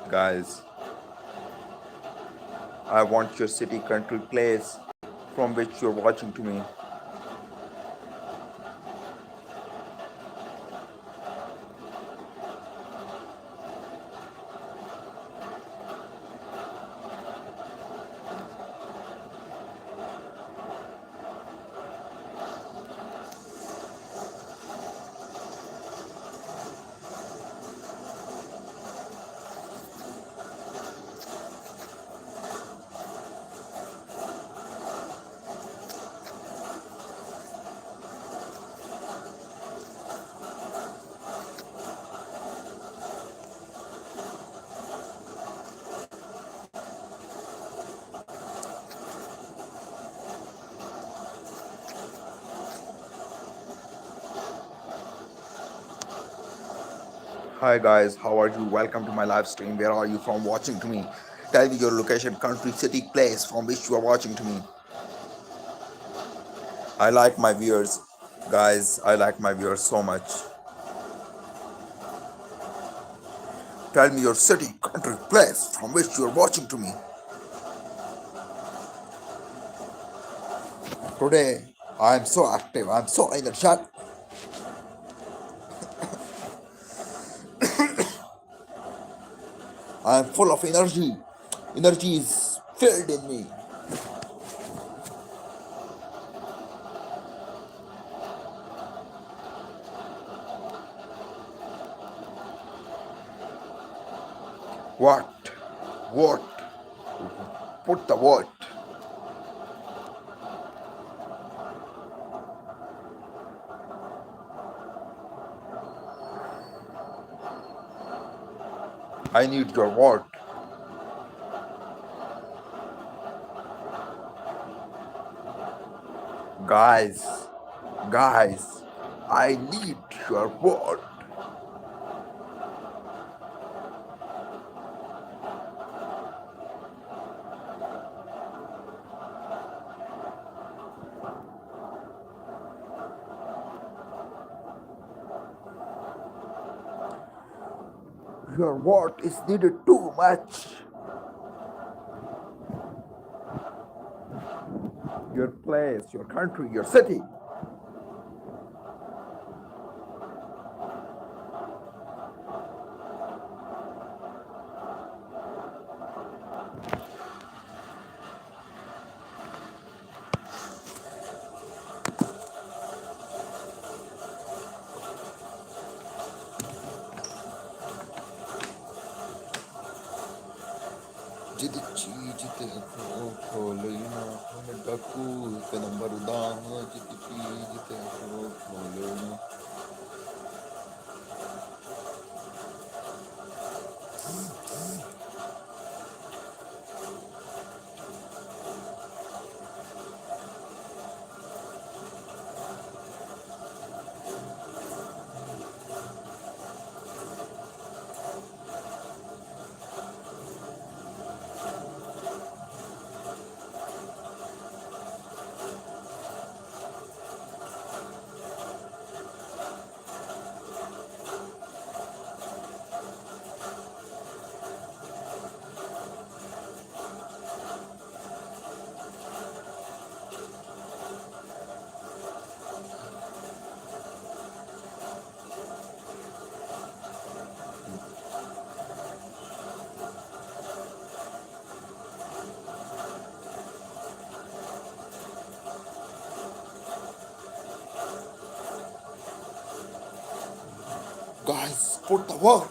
Guys, I want your city, country, place from which you're watching to me. Hi guys, how are you? Welcome to my live stream. Where are you from watching to me? Tell me your location, country, city, place from which you are watching to me. I like my viewers. Guys, I like my viewers so much. Tell me your city, country, place from which you are watching to me. Today, I am so active. I am so energetic. I am full of energy. Energy is filled in me. What? What? Put the what? I need your what? Guys, guys, I need your what? Your what is needed too much. Your place, your country, your city. जिद चीज ते खोलना डाकू का number उदाम जिद चीज ते खोलना. Guys, put the word.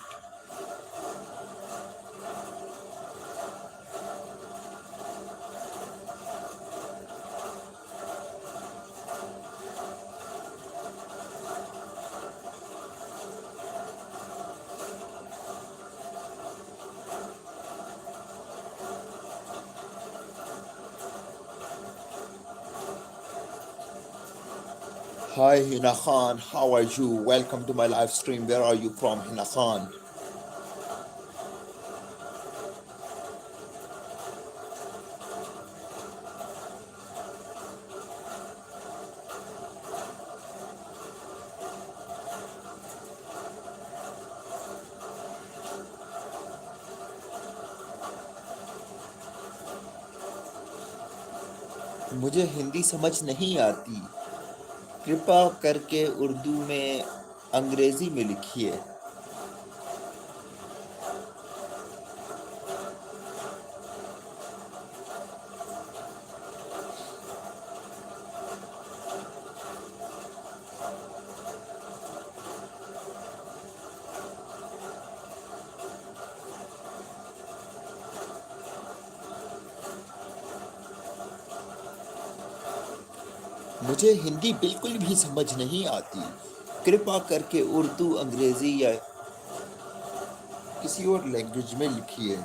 Hi Hina Khan, how are you? Welcome to my live stream. Where are you from, Hina Khan? मुझे हिंदी समझ नहीं आती। कृपा करके उर्दू में अंग्रेजी में लिखिए। मुझे हिंदी बिल्कुल भी समझ नहीं आती। कृपा करके उर्दू अंग्रेजी या किसी और लैंग्वेज में लिखिए।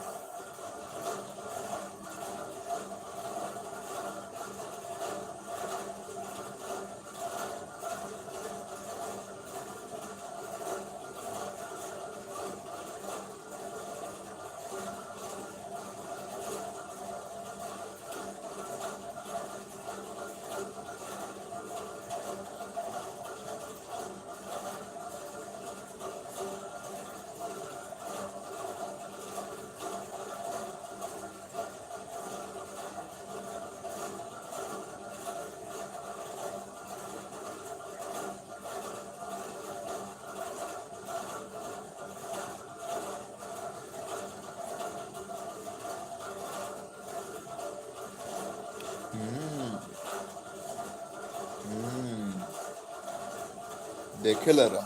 देखे लरा।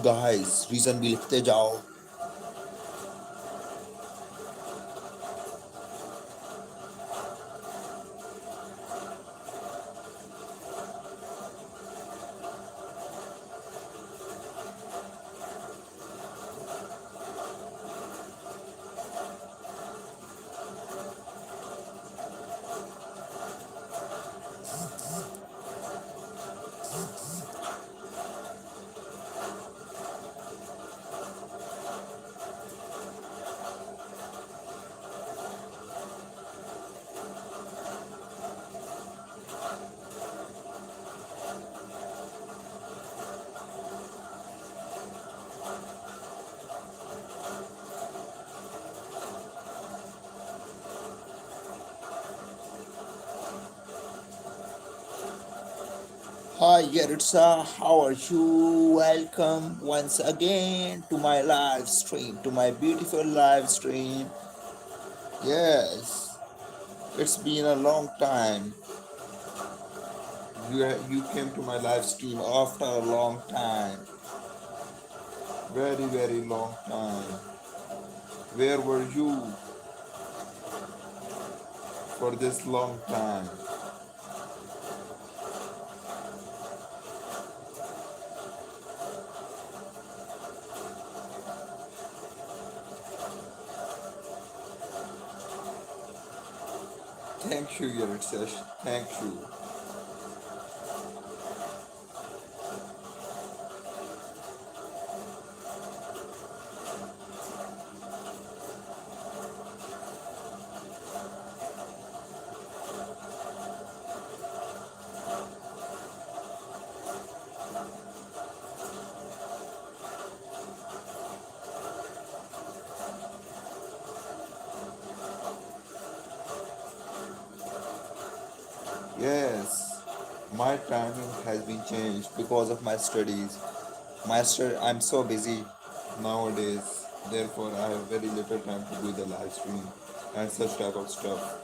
गाइस रीजन भी लिखते जाओ। Hi Yaritza, how are you? Welcome once again to my live stream, to my beautiful live stream. Yes, it's been a long time. You came to my live stream after a long time. Very, very long time. Where were you for this long time? Thank you, Yaritza. Thank you. Yes, my timing has been changed because of my studies. I'm so busy nowadays, therefore I have very little time to do the live stream and such type of stuff.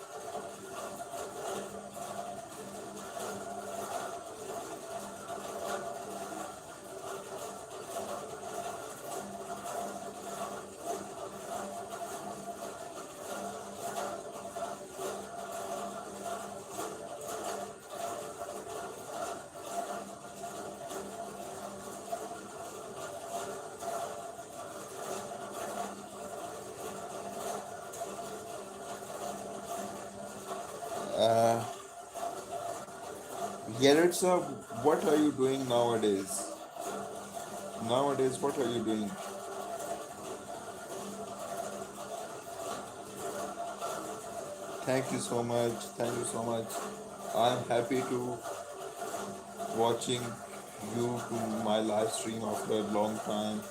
Yaritza, what are you doing nowadays? Nowadays, what are you doing? Thank you so much. Thank you so much. I'm happy to watching you to my live stream after a long time.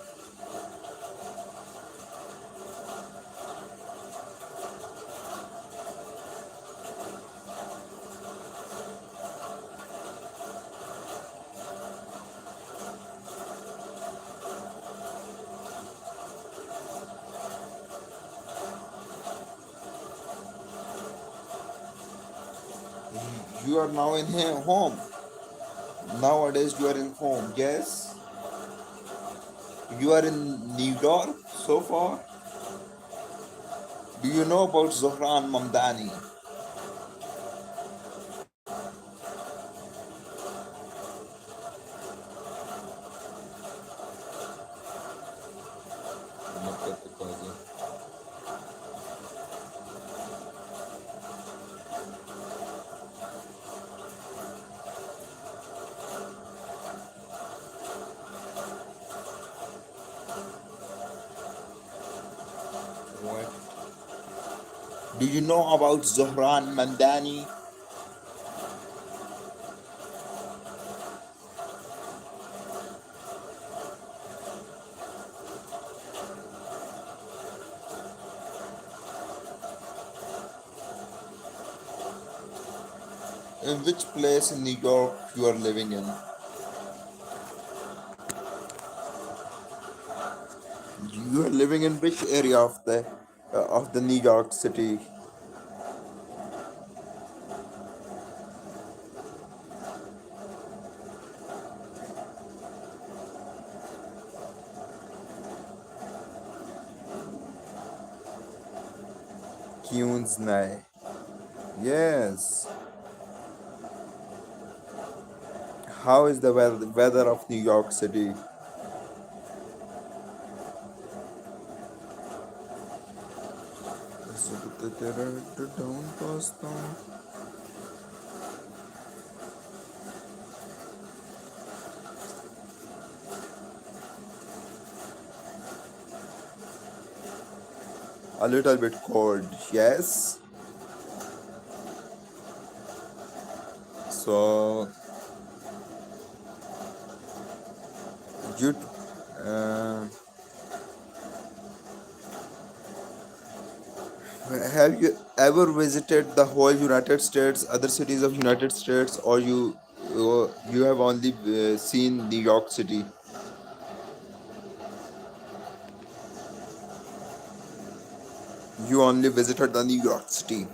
You are now in home. Nowadays, you are in home. Yes, you are in New York so far. Do you know about Zohran Mamdani? What? Do you know about Zohran Mamdani? In which place in New York you are living in? You are living in which area of the New York City? Queens. Yes. How is the weather of New York City? A little bit cold. Yes. So you uh, have you ever visited the whole United States, other cities of United States, or you have only seen New York City? You only visited the New York City.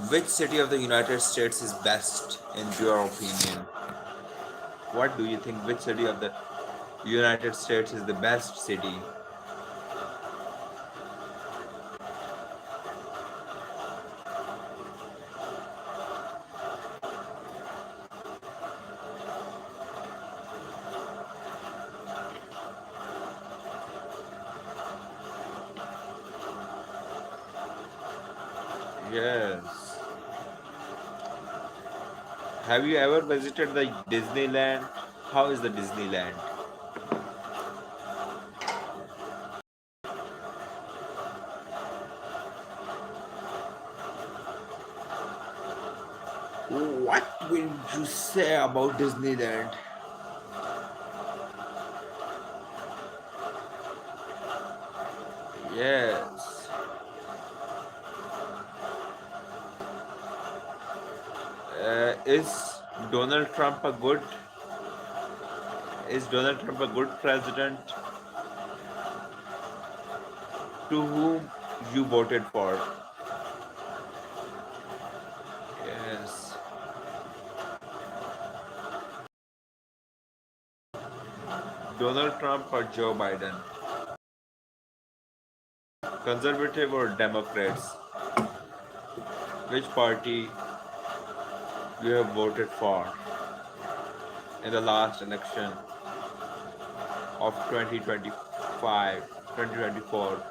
Which city of the United States is best in your opinion? What do you think? Which city of the United States is the best city? Yes. Have you ever visited the Disneyland? How is the Disneyland? What will you say about Disneyland? Yes. Is Donald Trump a good? Is Donald Trump a good president? To whom you voted for? Yes. Donald Trump or Joe Biden? Conservative or Democrats? Which party you have voted for in the last election of 2025, 2024?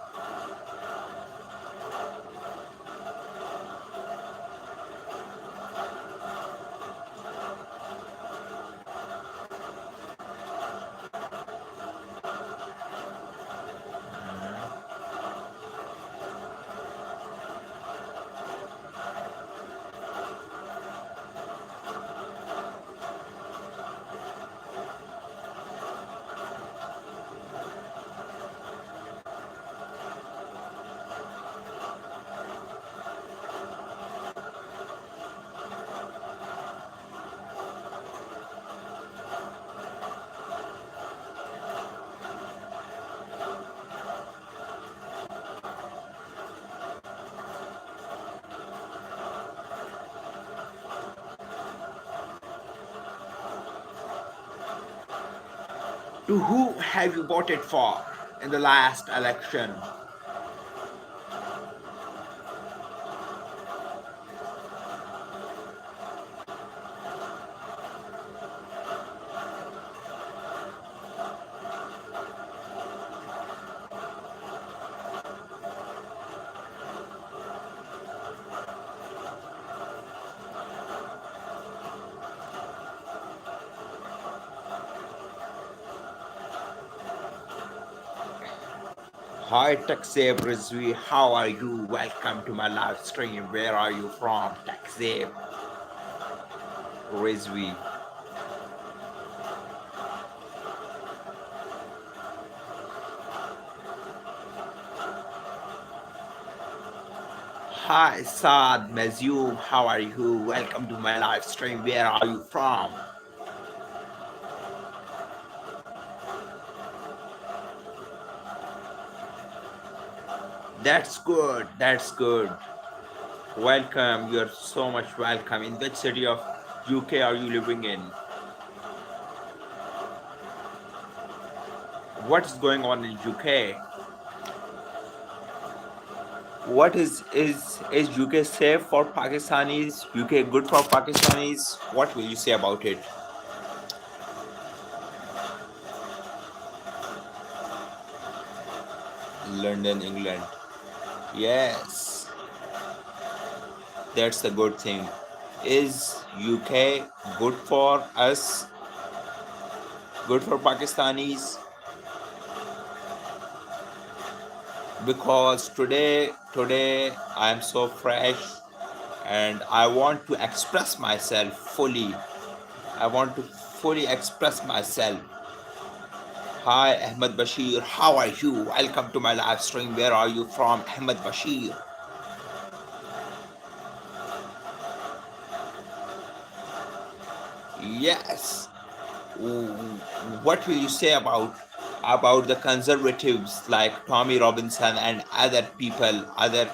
To who have you voted for in the last election? Hi, Taxib Rizvi. How are you? Welcome to my live stream. Where are you from, Taxib Rizvi? Hi, Saad Mazyoub. How are you? Welcome to my live stream. Where are you from? That's good. That's good. Welcome. You're so much welcome. In which city of UK are you living in? What is going on in UK? What is UK safe for Pakistanis? UK good for Pakistanis? What will you say about it? London, England. Yes, that's the good thing. Is UK good for us? Good for Pakistanis? Because today I am so fresh and I want to express myself fully. I want to fully express myself. Hi Ahmed Bashir, how are you? Welcome to my live stream. Where are you from, Ahmed Bashir? Yes. What will you say about the conservatives like Tommy Robinson and other people, other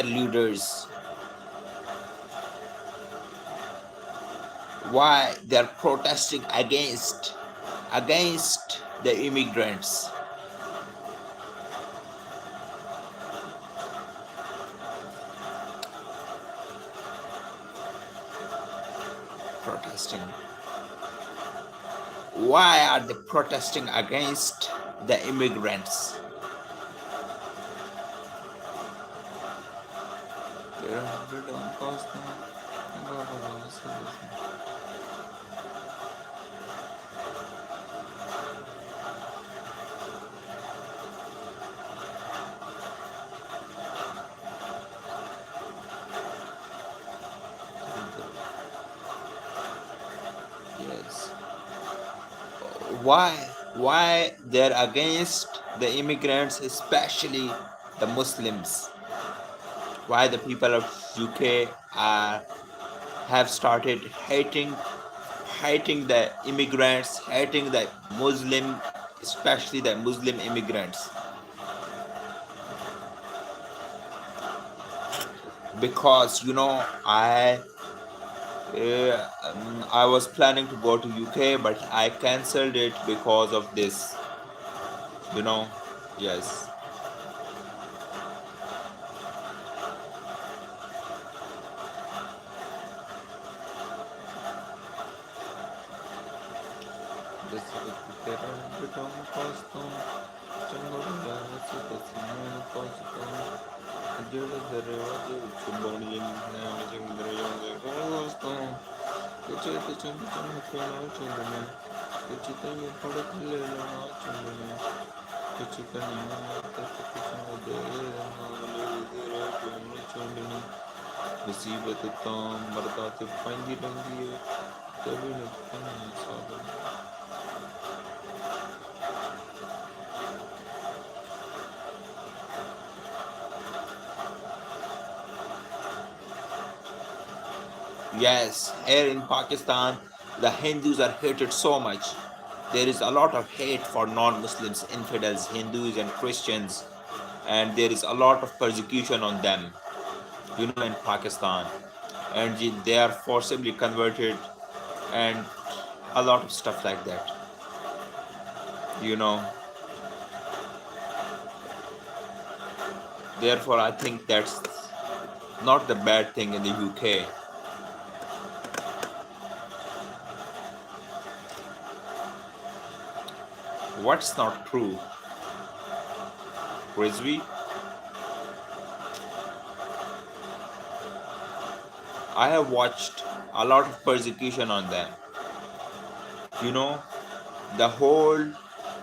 leaders? Why they're protesting against the immigrants? Protesting. Why are they protesting against the immigrants? Yes. Why they're against the immigrants, especially the Muslims? Why the people of UK have started hating the immigrants, hating the Muslim, especially the Muslim immigrants? Because I was planning to go to UK, but I cancelled it because of this. You know, yes. Yes, here in Pakistan, the Hindus are hated so much. There is a lot of hate for non Muslims, infidels, Hindus, and Christians, and there is a lot of persecution on them, in Pakistan. And they are forcibly converted, and a lot of stuff like that, you know. Therefore, I think that's not the bad thing in the UK. What's not true, Rizvi? I have watched a lot of persecution on them. You know, the whole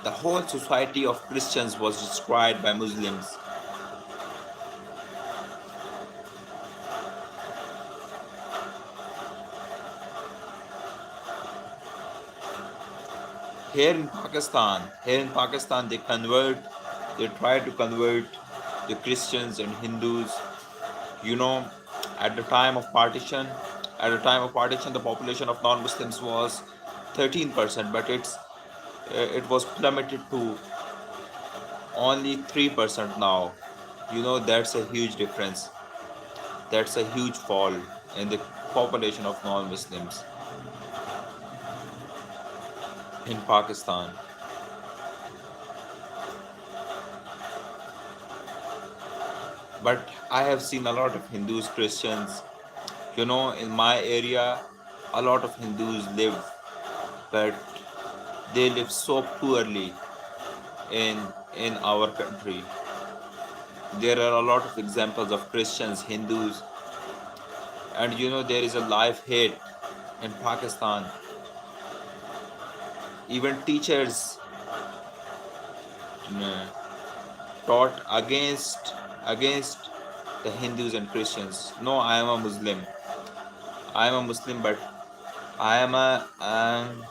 the whole society of Christians was destroyed by Muslims. Here in Pakistan, they try to convert the Christians and Hindus. You know, at the time of partition, the population of non-Muslims was 13%, but it was plummeted to only 3% now. That's a huge difference. That's a huge fall in the population of non-Muslims in Pakistan. But I have seen a lot of Hindus, Christians. In my area, a lot of Hindus live, but they live so poorly in in our country. There are a lot of examples of Christians, Hindus, and there is a life hate in Pakistan. Even teachers uh, taught against the Hindus and Christians. No, I am a Muslim, but I am a um,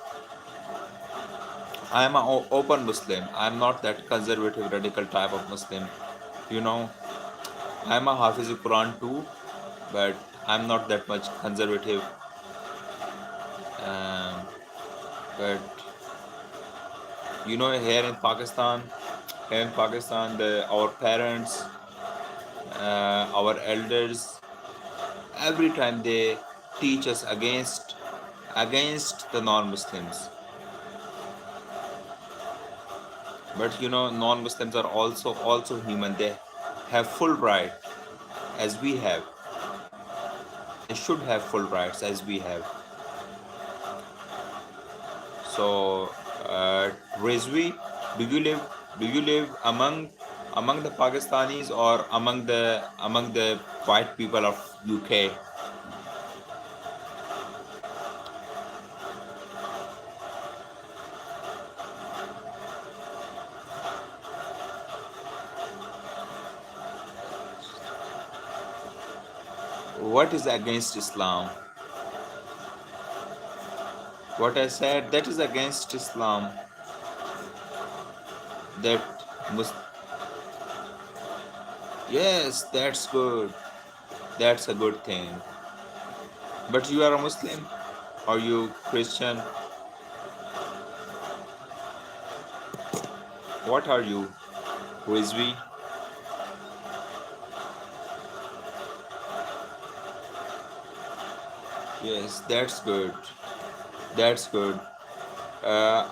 I am a open Muslim. I am not that conservative, radical type of Muslim. You know, I am a Hafiz Quran too, but I'm not that much conservative. Um, but here in Pakistan, our parents, our elders, every time they teach us against the non-Muslims. But non-Muslims are also human. They have full right as we have. They should have full rights as we have. So, Rizvi, do you live do you live among the Pakistanis or among the white people of UK? What is against Islam? What I said, that is against Islam. That Mus- yes, that's good. That's a good thing. But you are a Muslim? Are you Christian? What are you, Rizvi? Yes, that's good. That's good. Uh,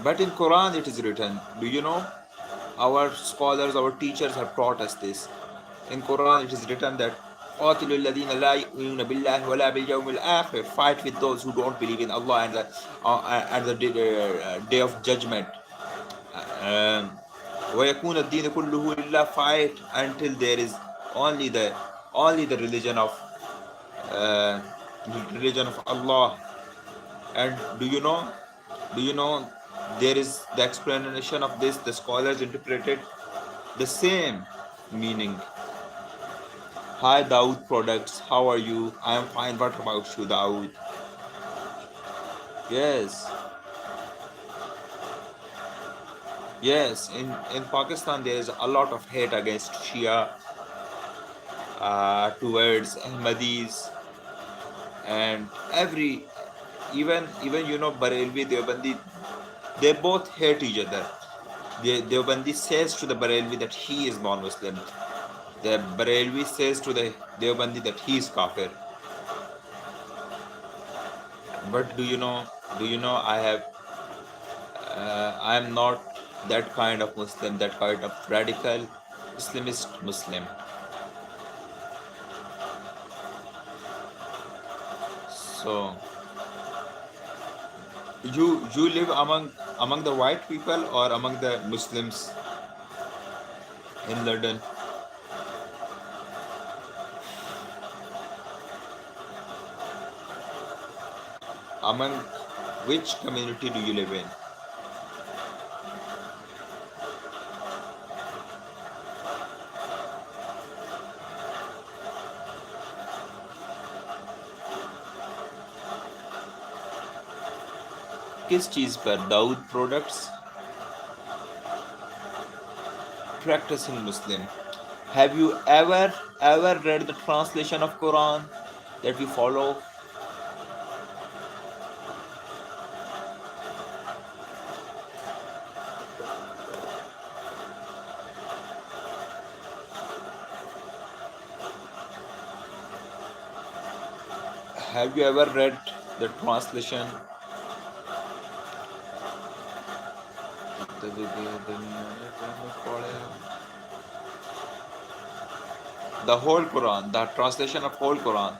but in Quran it is written. Do you know? Our scholars, our teachers have taught us this. In Quran it is written that قاتلوا الذين لا يؤمنون بالله ولا باليوم الآخر. Fight with those who don't believe in Allah and the day of judgment. Um, ويكون الدين كله لله. Fight until there is only the only the uh, religion of Allah. And do you know there is the explanation of this, the scholars interpreted the same meaning. Hi Daud products, how are you? I am fine. What about you, Daud? Yes, yes. In Pakistan, there is a lot of hate against Shia, towards Ahmadis, and every even Barelvi Deobandi, they both hate each other. Deobandi says to the Barelvi that he is non-Muslim. The Barelvi says to the Deobandi that he is kafir. But do you know I am not that kind of Muslim, that kind of radical Islamist Muslim. So you live among the white people or among the Muslims in London? Among which community do you live in? किस चीज पर? Dawood products. Practicing Muslim. Have you ever read the translation of Quran that we follow? Have you ever read the translation? The whole Quran, the translation of whole Quran.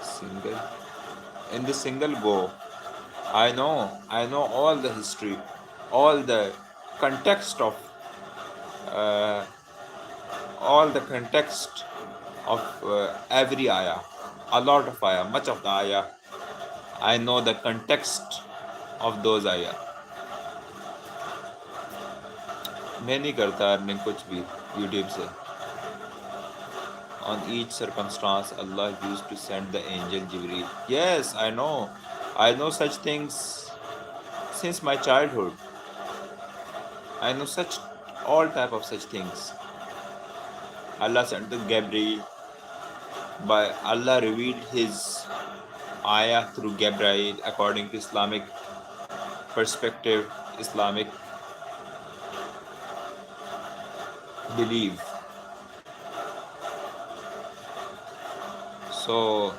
Single. In the single go. I know all the history, all the context of uh, all the context of every ayah, a lot of ayah, much of the ayah. I know the context of those ayah. मैं नहीं करता earning कुछ भी YouTube से. On each circumstance, Allah used to send the angel Jibreel. Yes, I know. I know such things since my childhood. I know such all type of such things. Allah sent the Gabriel. By Allah revealed His ayah through Gabriel according to Islamic perspective, Islamic belief. So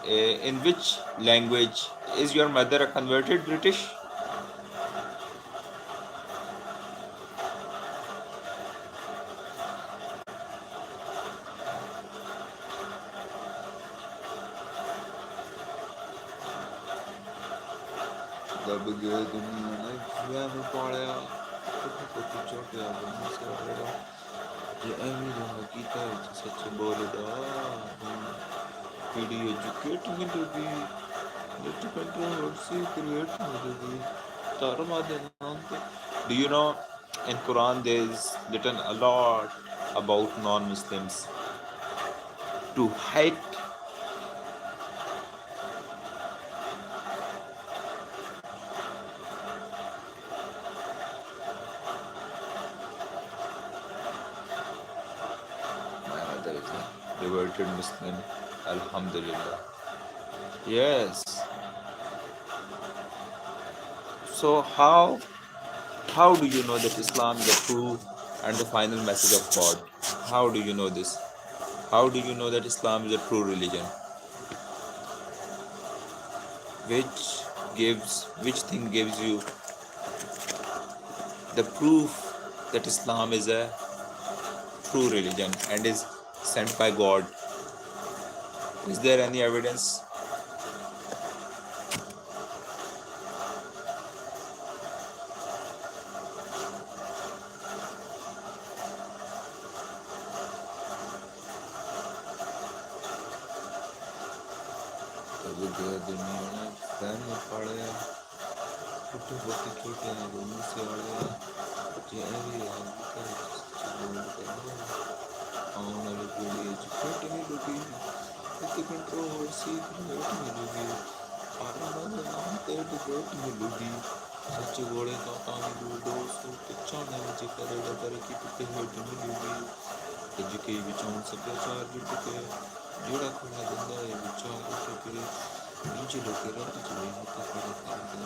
in which language is your mother a converted British? दब गए दुनिया ने जुआ में पाया कुछ छोटे आदमी से आया ये अमीर हकीकत सच बोलदा पीडी educating to be late controversy create होगी तारमादे. Do you know in Quran there is written a lot about non-Muslims to hate my mother is a reverted Muslim. Alhamdulillah. Yes. So how do you know that Islam is the true and the final message of God? How do you know this? How do you know that Islam is a true religion? Which thing gives you the proof that Islam is a true religion and is sent by God? Is there any evidence? सच्चे घोड़े का पानी दो सौ पचानवे ਵਿੱਚ ਕਰੇਗਾ ਤਰੱਕੀ ਕਿਤੇ ਹੇਠ ਮਿਲੂਗੀ ਅੱਜ ਕੇ ਵਿੱਚੋਂ ਸੱਭਿਆਚਾਰ ਜੁਟ ਕੇ ਜਿਹੜਾ ਖੋਣਾ ਦਿੰਦਾ ਹੈ ਵਿਚਾਰ ਉੱਠ ਕੇ ਇੰਜ ਲੋਕੇ ਰੱਬ ਚਲੇ ਹੱਥ ਖੜੇ ਕਰਦੇ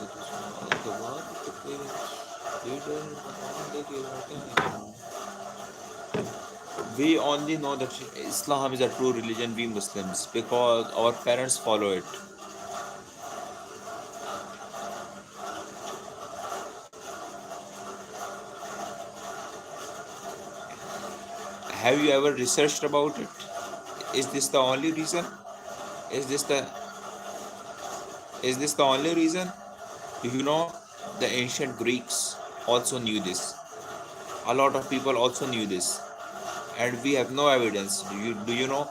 ਤੇ ਤੁਸੀਂ ਦਵਾ ਤੇ ਲੀਡਰ ਬਣਾਉਂਦੇ ਕਿ ਰਾਟੇ we only know that Islam is a true religion, we Muslims, because our parents follow it. Have you ever researched about it? Is this the only reason? Is this the is this the only reason? You know, the ancient Greeks also knew this. A lot of people also knew this, and we have no evidence. Do you know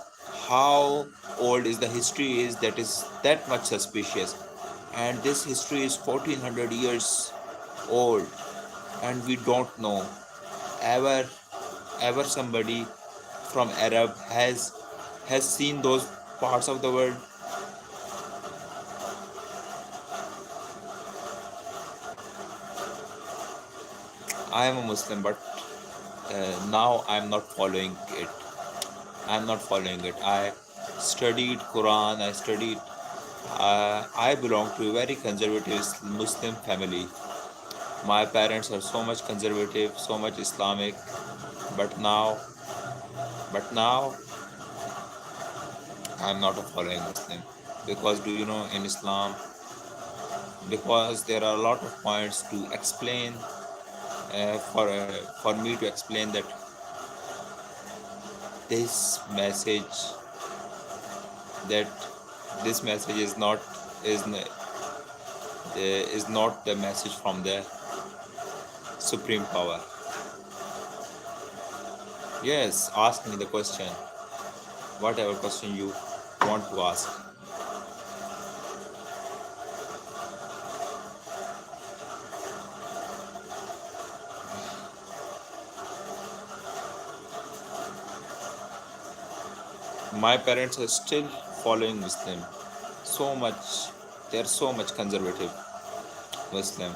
how old is the history is that is that much suspicious? And this history is 1400 years old, and we don't know ever ever somebody from Arab has seen those parts of the world. I am a Muslim, but now I'm not following it. I'm not following it. I studied Quran. I studied. I belong to a very conservative Muslim family. My parents are so much conservative, so much Islamic. But now, but now, I'm not a following Muslim, because do you know in Islam, because there are a lot of points to explain, for me to explain that this message that this message is n- is not the message from the supreme power. Yes, ask me the question, whatever question you want to ask. My parents are still following Muslim, so much, they're so much conservative Muslim.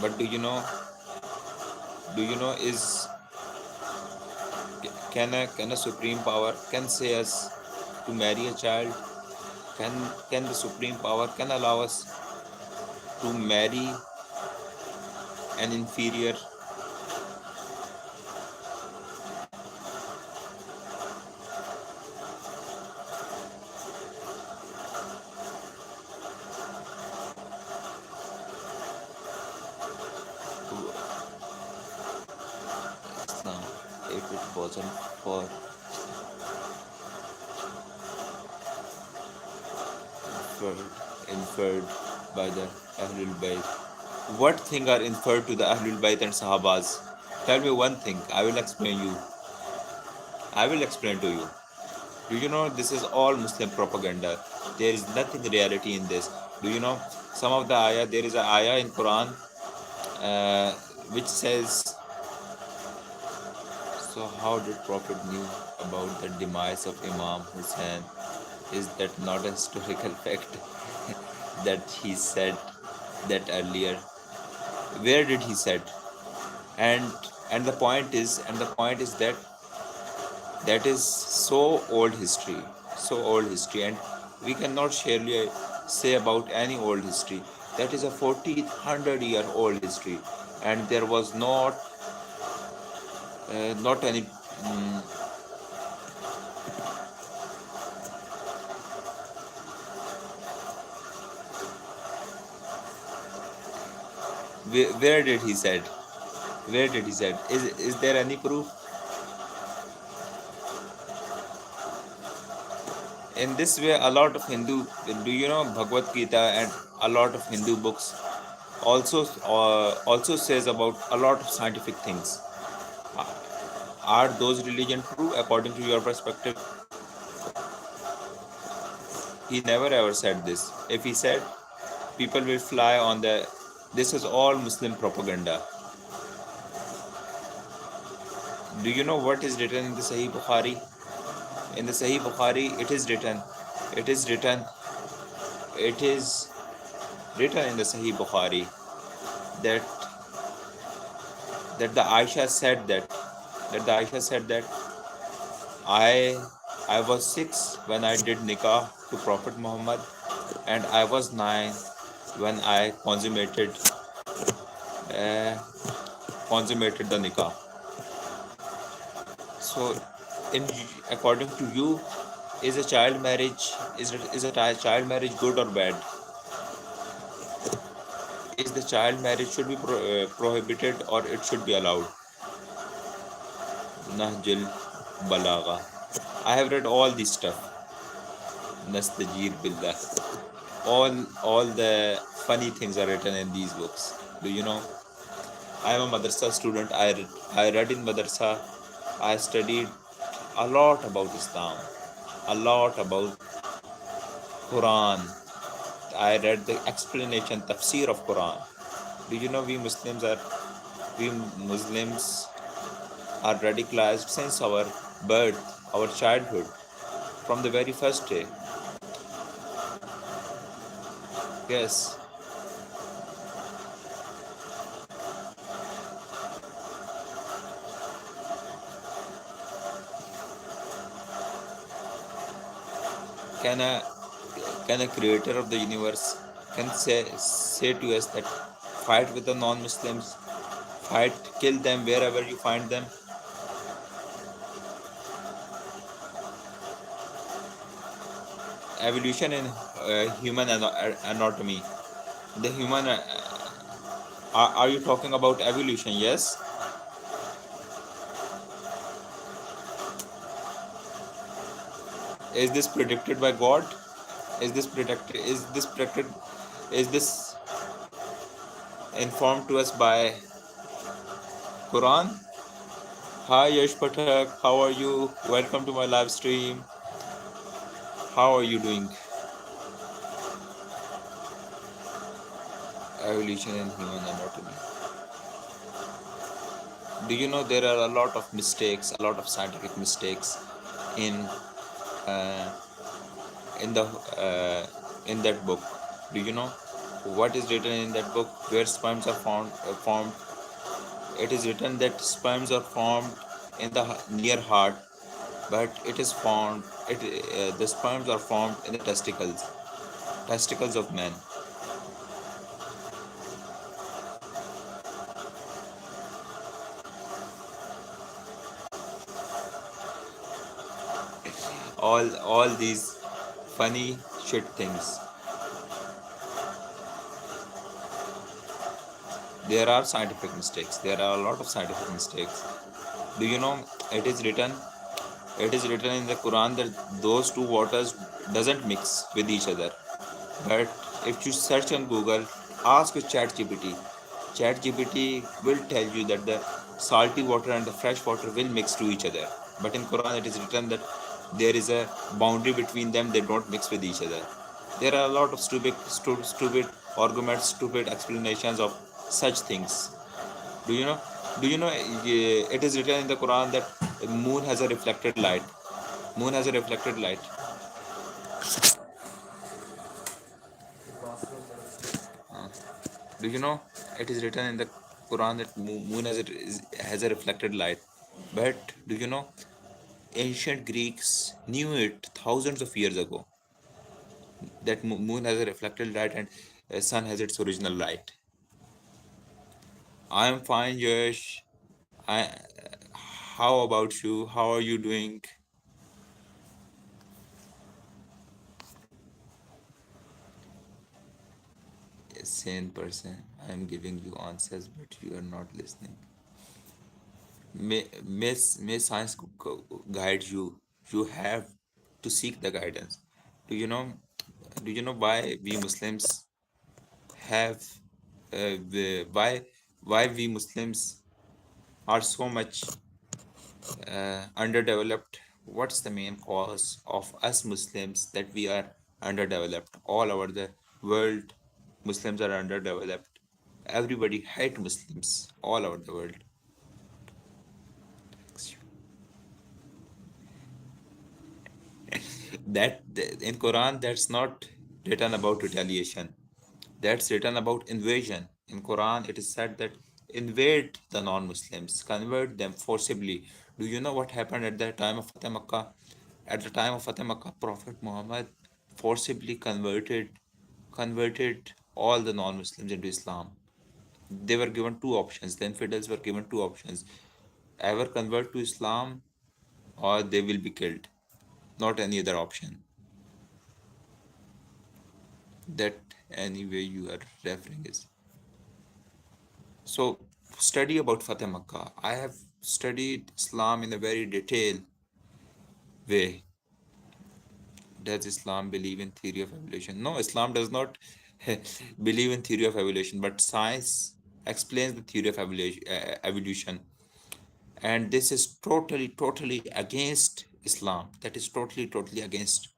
But do you know is can a supreme power can say us to marry a child? Can the supreme power can allow us to marry an inferior? Islam, if it wasn't for inferred, inferred by the Ahlul Bayt. What thing are inferred to the Ahlul Bayt and Sahabas? Tell me one thing. I will explain you. I will explain to you. Do you know this is all Muslim propaganda? There is nothing reality in this. Do you know some of the ayah? There is a ayah in Quran uh, which says, so how did Prophet knew about the demise of Imam Hussein? Is that not a historical fact that he said that earlier? Where did he said? And the point is that that is so old history, and we cannot surely. say about any old history. That is a 1,400 year old history, and there was not any. Where did he said? Where did he said? Is there any proof? In this way, a lot of Hindu, do you know Bhagavad Gita and a lot of Hindu books also says about a lot of scientific things. Uh, Are those religion true according to your perspective? He never ever said this. If he said people will fly on the, this is all Muslim propaganda. Do you know what is written in the Sahih Bukhari? In the Sahih Bukhari, it is written, it is written in the Sahih Bukhari that that the Aisha said that the Aisha said that I I was 6 when I did nikah to Prophet Muhammad, and I was 9 when I uh, consummated the nikah. So, in according to you, is a child marriage is a child marriage good or bad? Is the child marriage should be prohibited or it should be allowed? Nahjul Balagha. I have read all this stuff. Nastajir Billah. All the funny things are written in these books. Do you know? I am a madrasa student. I read in madrasa. I studied a lot about Islam, a lot about Quran. I read the explanation, tafsir of Quran. Do you know we Muslims are radicalized since our birth, our childhood, from the very first day. Yes, can a can a creator of the universe can say to us that fight with the non-Muslims, fight, kill them wherever you find them? Evolution in human anatomy. The human are you talking about evolution? Yes. Is this predicted by God? Is this informed to us by Quran? Hi Yash Pathak, how are you? Welcome to my live stream. How are you doing? Evolution in human anatomy. Do you know there are a lot of mistakes, a lot of scientific mistakes in uh, in the in that book? Do you know what is written in that book? Where sperms are formed. It is written that sperms are formed in the near heart, but it is formed. The sperms are formed in the testicles of men. All these funny shit things. There are scientific mistakes. There are a lot of scientific mistakes. Do you know it is written? It is written in the Quran that those two waters doesn't mix with each other. But if you search on Google, ask ChatGPT. ChatGPT will tell you that the salty water and the fresh water will mix to each other. But in Quran, it is written that there is a boundary between them; they don't mix with each other. There are a lot of stupid arguments, stupid explanations of such things. Do you know? Do you know? It is written in the Quran that the moon has a reflected light. Moon has a reflected light. Uh, do you know? It is written in the Quran that moon has a reflected light. But do you know? Ancient Greeks knew it thousands of years ago. That moon has a reflected light, and sun has its original light. I am fine, Josh. I. How about you? How are you doing? A sane person. I am giving you answers, but you are not listening. May science guide you. You have to seek the guidance. Do you know? Do you know why we Muslims have why we Muslims are so much underdeveloped? What's the main cause of us Muslims that we are underdeveloped? All over the world, Muslims are underdeveloped. Everybody hate Muslims all over the world. In Quran, that's not written about retaliation. That's written about invasion. In Quran, it is said that invade the non-Muslims, convert them forcibly. Do you know what happened at the time of Fateh Makkah? At the time of Fateh Makkah, Prophet Muhammad forcibly converted all the non-Muslims into Islam. They were given two options. The infidels were given two options: either convert to Islam or they will be killed. Not any other option. That anyway you are referring is. So study about Fateh Makkah. I have studied Islam in a very detailed way. Does Islam believe in theory of evolution? No, Islam does not believe in theory of evolution, but science explains the theory of evolution. And this is totally against Islam. That is totally against.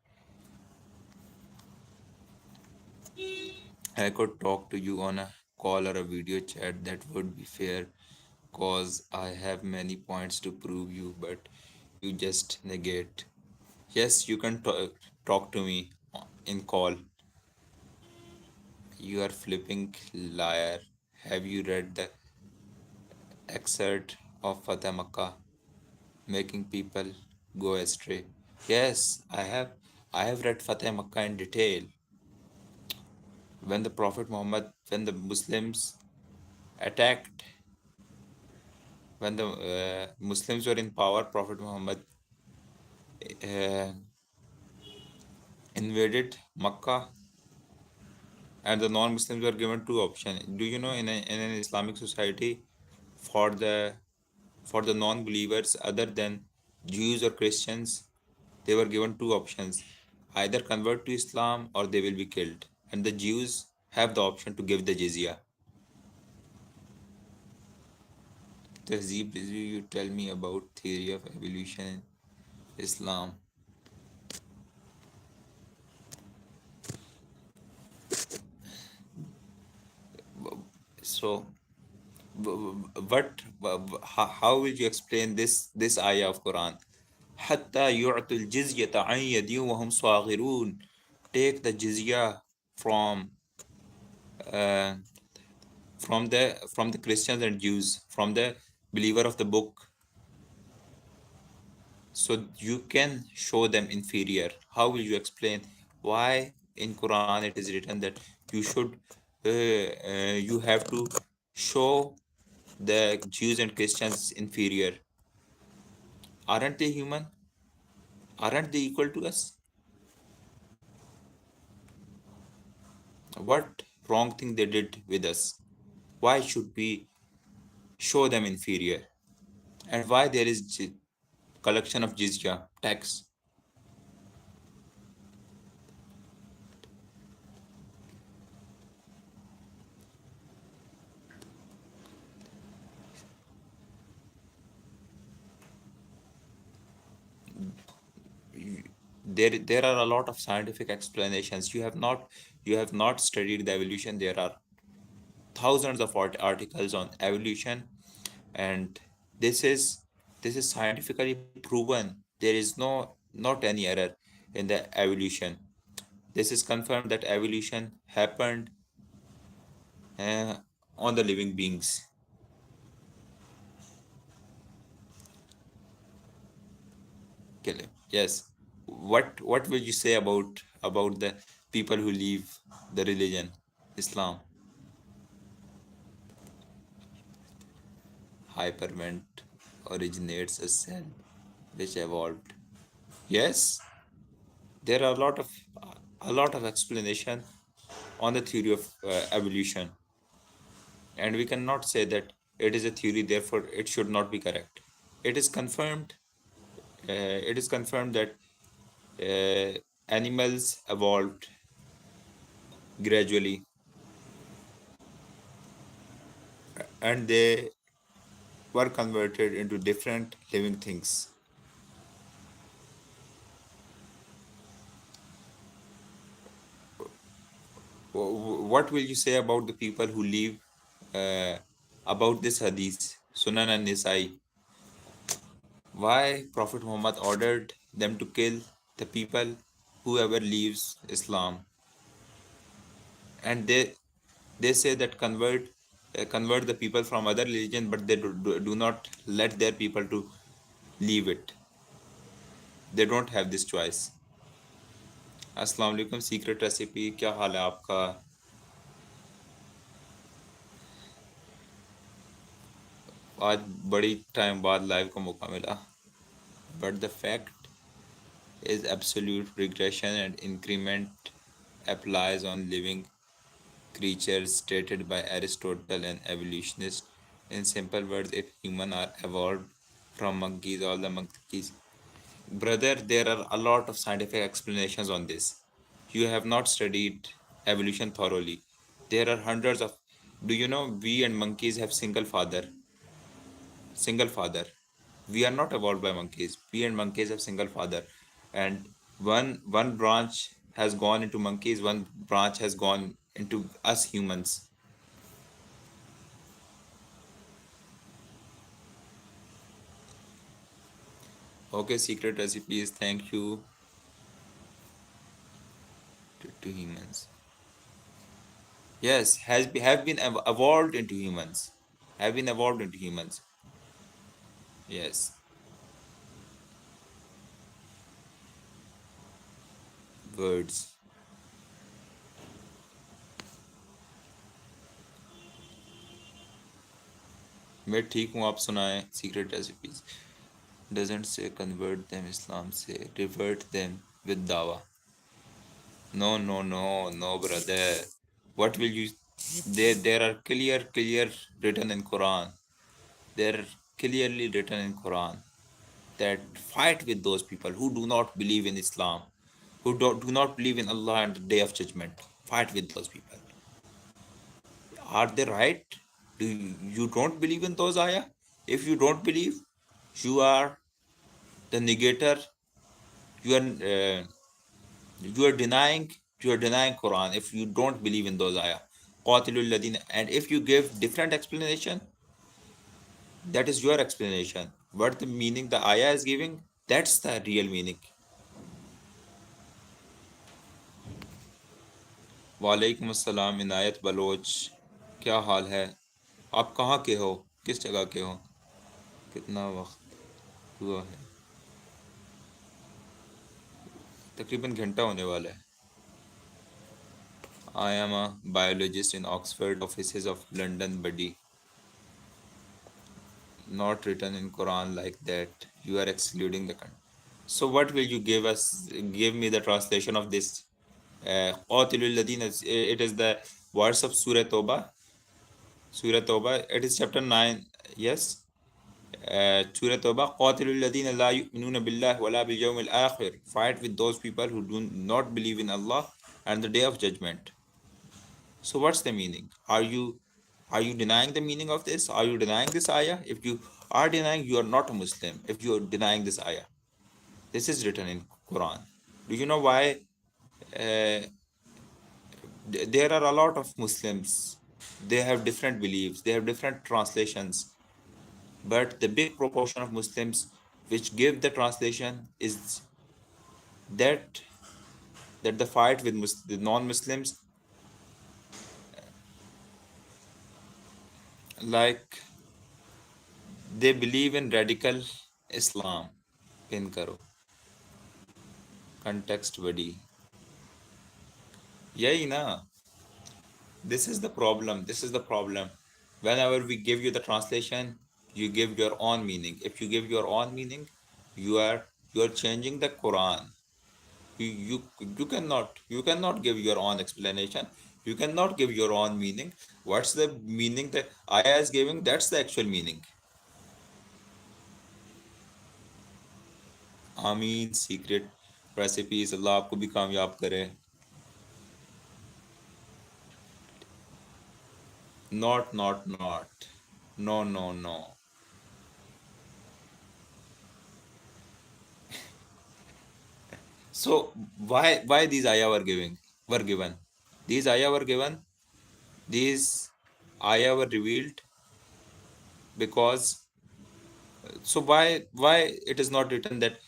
I could talk to you on a call or a video chat, that would be fair, cause I have many points to prove you, but you just negate. Yes, you can talk to me in call. You are flipping liar. Have you read the excerpt of Fateh Makkah, making people go astray? Yes, I have read Fateh Makkah in detail. When the Prophet Muhammad, when the Muslims attacked, when the Muslims were in power, Prophet Muhammad uh, invaded Makkah, and the non-Muslims were given two options. Do you know, in an Islamic society, for the non-believers other than Jews or Christians, they were given two options: either convert to Islam or they will be killed. And the Jews have the option to give the jizya. Tehzeeb, you tell me about theory of evolution in Islam. So, how will you explain this ayah of Quran? حتى يعطوا الجزية عن يد وهم صاغرون. Take the jizya from uh, from the Christians and Jews, from the believer of the book, so you can show them inferior. How will you explain why in Quran it is written that you should you have to show the Jews and Christians inferior? Aren't they human? Aren't they equal to us? What wrong thing they did with us? Why should we show them inferior? And why there is collection of jizya tax? There are a lot of scientific explanations. You have not studied the evolution. There are thousands of articles on evolution, and this is this is scientifically proven. There is not any error in the evolution. This is confirmed that evolution happened uh, on the living beings. Yes. What will you say about the people who leave the religion, Islam. Hypervent originates a cell which evolved. Yes, there are a lot of explanation on the theory of evolution, and we cannot say that it is a theory, therefore it should not be correct. It is confirmed. It is confirmed that animals evolved gradually, and they were converted into different living things. What will you say about the people who leave uh, about this hadith, Sunan and Nisai? Why Prophet Muhammad ordered them to kill the people whoever leaves Islam, and they say that convert the people from other religion, but they do not let their people to leave it. They don't have this choice. अस्सलाम वालेकुम secret recipe, क्या हाल है आपका? आज बड़ी time बाद live का मौका मिला, but the fact is absolute regression and increment applies on living creatures stated by Aristotle and evolutionists. In simple words, if humans are evolved from monkeys, all the monkeys. Brother, there are a lot of scientific explanations on this. You have not studied evolution thoroughly. There are hundreds of. Do you know we and monkeys have single father? Single father. We are not evolved by monkeys. We and monkeys have single father, and one branch has gone into monkeys. One branch has gone into us humans. Okay, secret recipes. Thank you to humans. Yes, have been evolved into humans. Have been evolved into humans. Yes, words. मैं ठीक हूँ, आप सुनाएं secret recipes. Doesn't say convert them, Islam say revert them with dawa. No, no, no, no, brother. What will you? There are clear written in Quran. They're clearly written in Quran that fight with those people who do not believe in Islam, who do not believe in Allah and the Day of Judgment. Fight with those people. Are they right? Do you don't believe in those ayah? If you don't believe, you are the negator. You are you are denying you are denying Quran if you don't believe in those ayah. Qatilul ladina. And if you give different explanation, that is your explanation. What the meaning the ayah is giving, that's the real meaning. वालेकुम अस्सलाम इनायत Bloch, क्या हाल है? आप कहाँ के हो? किस जगह के हो? कितना वक्त हुआ है? तकरीबन घंटा होने वाला है. I am a biologist in Oxford offices of London, buddy. Not written in Quran like that. You are excluding the content. So what will you give us? Give me the translation of this. قاتلوا الذين. It is the verse of Surah Toba. Surah Toba. It is chapter 9. Yes. Surah Toba. قاتلوا الذين لا يؤمنون بالله ولا باليوم الآخر. Fight with those people who do not believe in Allah and the day of judgment. So what's the meaning? Are you denying the meaning of this? Are you denying this ayah? If you are denying, you are not a Muslim. If you are denying this ayah, this is written in Quran. Do you know why? Uh, there are a lot of Muslims. They have different beliefs. They have different translations. But the big proportion of Muslims which give the translation is that that the fight with the non-Muslims, like they believe in radical Islam. Pin karo. Context body. यही ना, this is the problem. This is the problem. Whenever we give you the translation, you give your own meaning. If you give your own meaning, you are you are changing the Quran. You cannot give your own explanation. You cannot give your own meaning. What's the meaning that ayah is giving? That's the actual meaning. आमीन. Secret recipes, अल्लाह आपको भी कामयाब करे. Not. No, no, no. So why these ayah were given? These ayah were given. These ayah were revealed because. So why it is not written that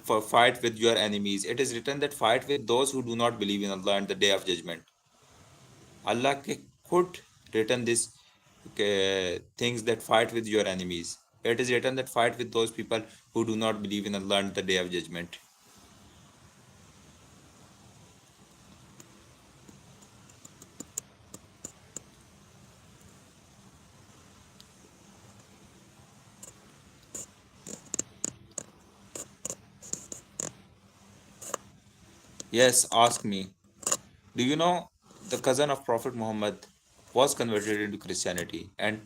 for fight with your enemies? It is written that fight with those who do not believe in Allah and the day of judgment. Allah could written this things that fight with your enemies. It is written that fight with those people who do not believe in Allah and the day of judgment. Yes, ask me. Do you know the cousin of Prophet Muhammad was converted into Christianity, and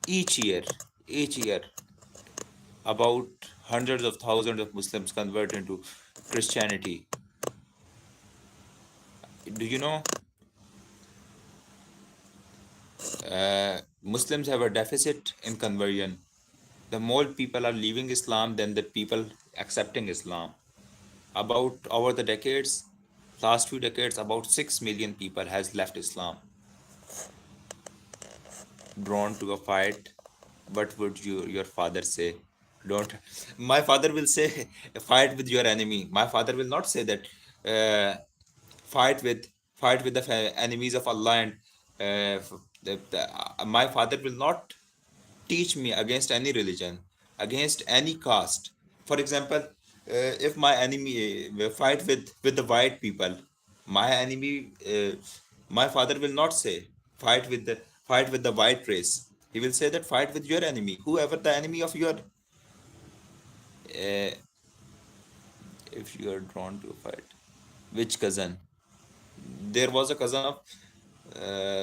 each year, each year, about hundreds of thousands of Muslims convert into Christianity. Do you know Muslims have a deficit in conversion? The more people are leaving Islam than the people accepting Islam. About over the decades, last few decades, about 6 million people has left Islam, drawn to a fight. What would your father say? Don't. My father will say, fight with your enemy. My father will not say that fight with the enemies of Allah, and my father will not teach me against any religion, against any caste. For example, if my enemy fight with the white people, my enemy, my father will not say fight with the white race. He will say that fight with your enemy, whoever the enemy of your, if you are drawn to a fight. Which cousin? There was a cousin of,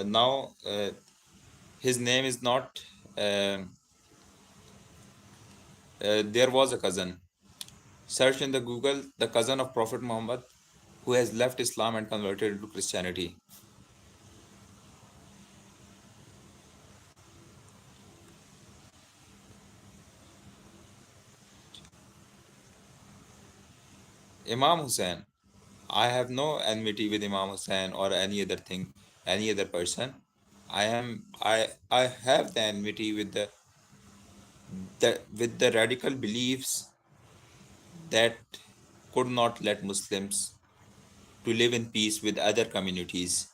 now his name is not, there was a cousin. Search in the Google the cousin of Prophet Muhammad who has left Islam and converted into Christianity. Imam Hussein. I have no enmity with Imam Hussein or any other thing, any other person. I have the enmity with the radical beliefs that could not let Muslims to live in peace with other communities.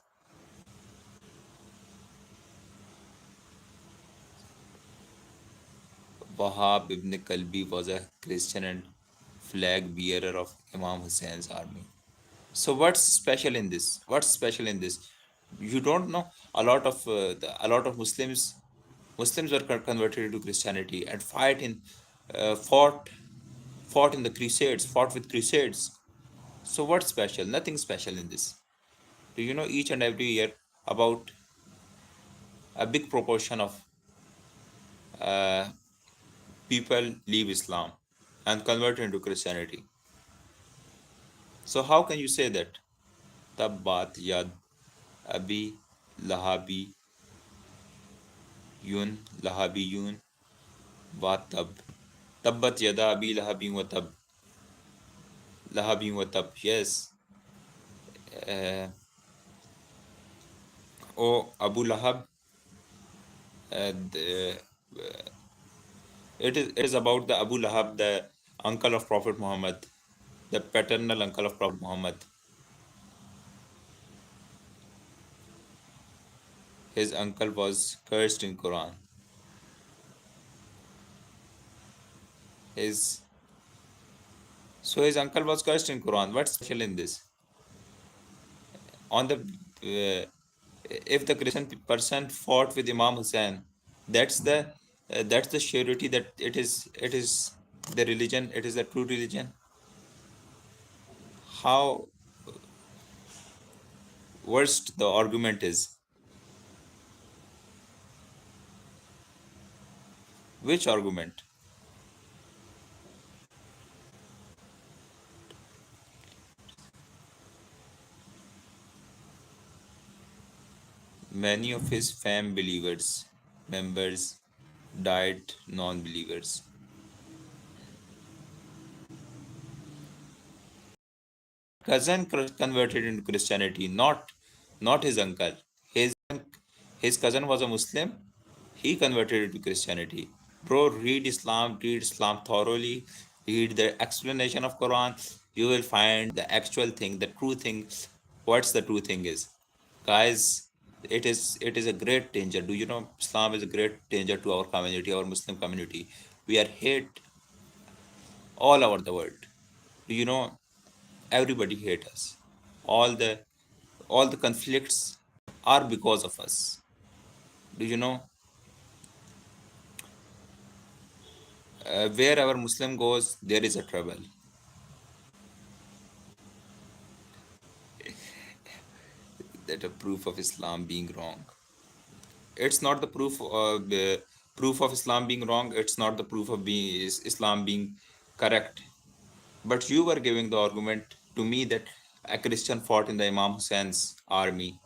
Wahab ibn Kalbi was a Christian and flag bearer of Imam Hussein's army. So what's special in this? What's special in this? You don't know, a lot of Muslims were converted into Christianity and fought in the Crusades, fought with Crusades. So what's special? Nothing special in this. Do you know each and every year about a big proportion of uh, people leave Islam and convert into Christianity? So how can you say that? Tabbat yad abi lahabi yun lahabi yun wa tab. Tabbat yada abi lahabin wa tab. Lahabin wa tab. Yes. Uh, oh, Abu Lahab. It is about the Abu Lahab, the uncle of Prophet Muhammad, the paternal uncle of Prophet Muhammad. His uncle was cursed in Quran. His So his uncle was cursed in Quran. What's special in this? on the uh, if the Christian person fought with Imam Hussein, that's the surety that it is the religion, it is the true religion. How worst the argument is? Which argument? Many of his fam believers members died non-believers. Cousin converted into Christianity, not his uncle. His his cousin was a Muslim. He converted into Christianity. Bro, read Islam thoroughly. Read the explanation of Quran. You will find the actual thing, the true thing. What's the true thing is, guys? It is a great danger. Do you know Islam is a great danger to our community, our Muslim community? We are hate all over the world. Do you know everybody hate us? All the all the conflicts are because of us. Do you know wherever Muslim goes, there is a trouble. That a proof of Islam being wrong. It's not the proof of Islam being wrong. It's not the proof of Islam being correct. But you were giving the argument to me that a Christian fought in the Imam Hussein's army.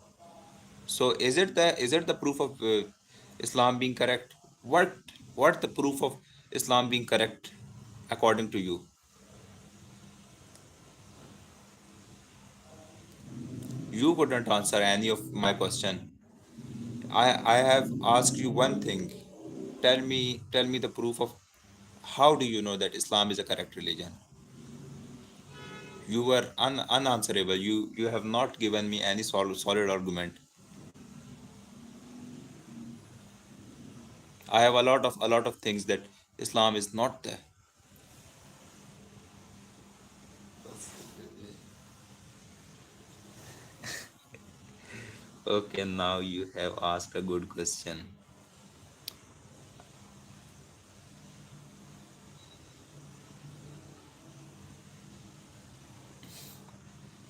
So is it the proof of Islam being correct? What the proof of Islam being correct according to you? You couldn't answer any of my question. I have asked you one thing. Tell me the proof of how do you know that Islam is a correct religion? You were unanswerable. You have not given me any solid argument. I have a lot of things that Islam is not there. Okay, now you have asked a good question.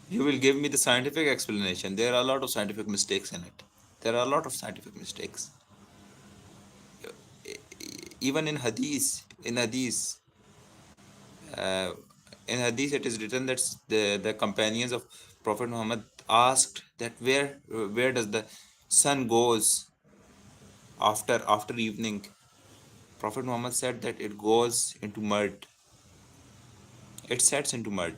You will give me the scientific explanation. There are a lot of scientific mistakes in it. There are a lot of scientific mistakes. Even uh, in hadith it is written that the companions of Prophet Muhammad asked that where does the sun goes after evening. Prophet Muhammad said that it goes into mud. It sets into mud.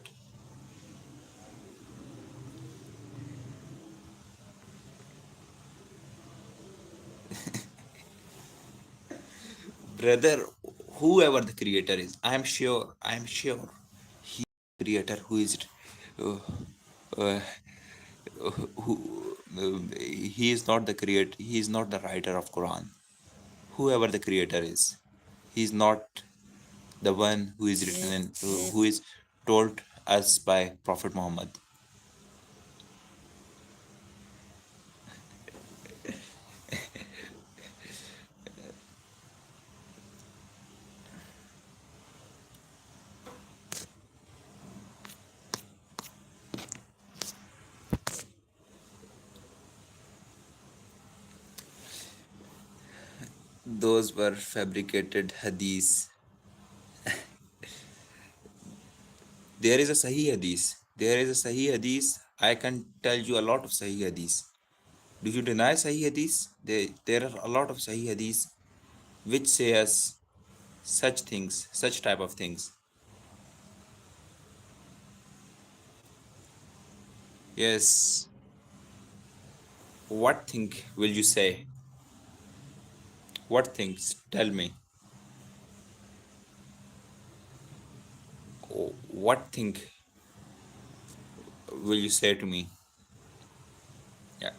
Brother, whoever the creator is, I am sure he creator who is uh, uh, who he is not the creator, he is not the writer of Quran. Whoever the creator is, he is not the one who is written in, who is told us by Prophet Muhammad. Those were fabricated hadiths. There is a Sahih hadith. There is a Sahih hadith. I can tell you a lot of Sahih hadith. Do you deny Sahih hadith? There are a lot of Sahih hadith which say us such things, such type of things. Yes. What thing will you say? What things? Tell me. What thing will you say to me? Yeah.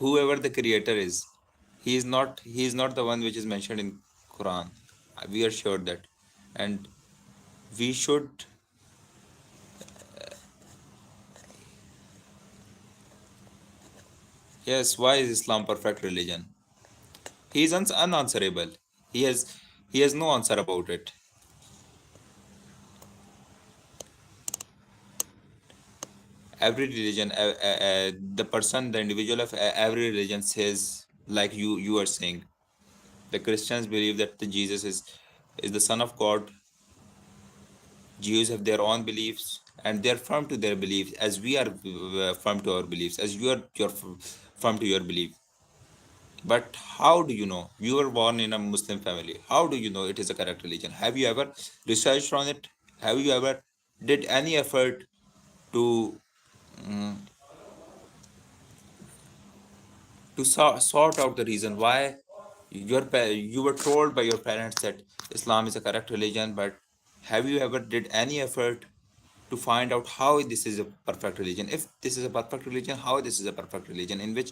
whoever the creator is, he is not the one which is mentioned in Quran. We are sure that. And we should. Yes, why is Islam perfect religion? He is unanswerable. He has no answer about it. Every religion, the person, the individual of every religion says, like you are saying. The Christians believe that the Jesus is the Son of God. Jews have their own beliefs, and they're firm to their beliefs, as we are firm to our beliefs, as you're firm to your belief. But how do you know? You were born in a Muslim family. How do you know it is a correct religion? Have you ever researched on it? Have you ever did any effort to mm, sort out the reason why you were told by your parents that Islam is a correct religion, but have you ever did any effort to find out how this is a perfect religion? If this is a perfect religion, how this is a perfect religion in which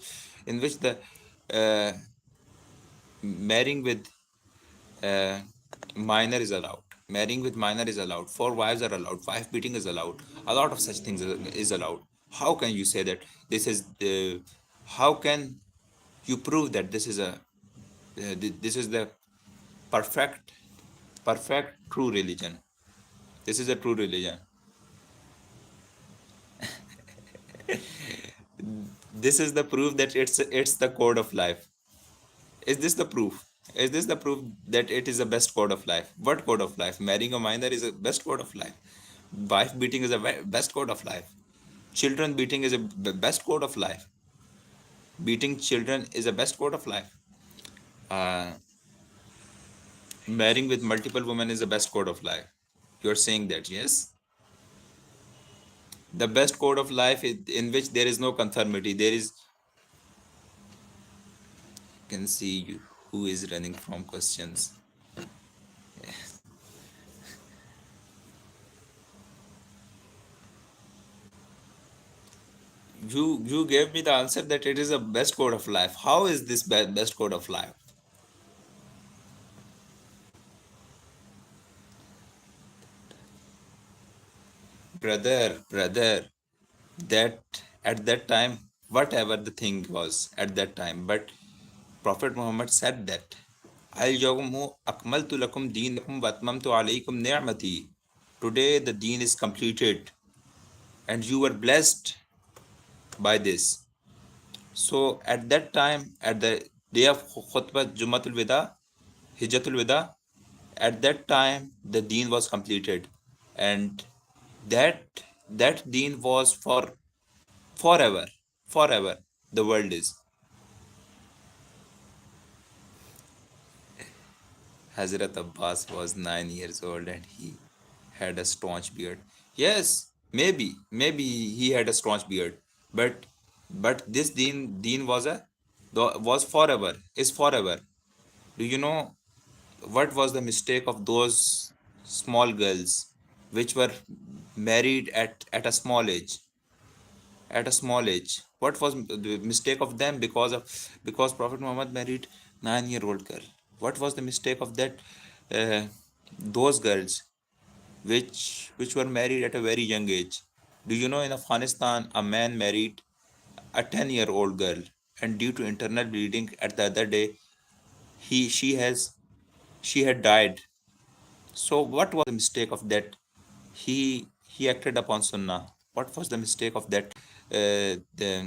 the uh, marrying with uh, minor is allowed. Marrying with minor is allowed. Four wives are allowed. Wife beating is allowed. A lot of such things is allowed. How can you say that this is the? How can you prove that this is the perfect, perfect true religion? This is a true religion. This is the proof that it's the code of life. Is this the proof? Is this the proof that it is the best code of life? What code of life? Marrying a minor is a best code of life. Wife beating is a best code of life. Children beating is a best code of life. Beating children is a best code of life. Uh, Marrying with multiple women is the best code of life. You're saying that, yes? The best code of life is in which there is no conformity. There is, can see you, who is running from questions. You gave me the answer that it is a best code of life. How is this best code of life? Brother, that at that time, whatever the thing was at that time, but Prophet Muhammad said that Al-Yawmu akmaltu lakum deenakum wa atmamtu alaykum ni'mati. Today the deen is completed and you were blessed by this. So at that time, at the day of Khutbah Jumatul Wida, Hijjatul Wida, at that time the deen was completed, and that deen was for forever, forever. The world is. Hazrat Abbas was 9 years old and he had a staunch beard. Yes, maybe he had a staunch beard, but this deen was was forever, is forever. Do you know what was the mistake of those small girls which were married at a small age? At a small age, what was the mistake of them? Because Prophet Muhammad married 9-year-old girl. What was the mistake of that uh, those girls which were married at a very young age? Do you know in Afghanistan a man married a 10-year-old girl, and due to internal bleeding at the other day, he she had died. So what was the mistake of that? He acted upon Sunnah. What was the mistake of that? The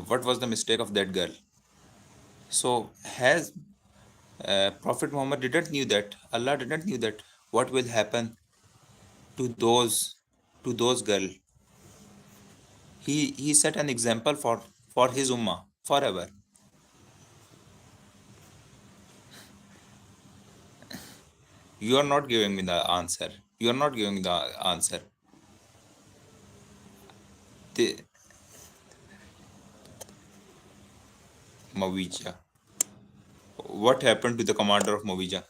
What was the mistake of that girl? So has Prophet Muhammad didn't knew that, Allah didn't knew that what will happen to those girl. He set an example for his ummah forever. You are not giving me the answer. You are not giving me the answer. The Mawija. What happened to the commander of Mawija?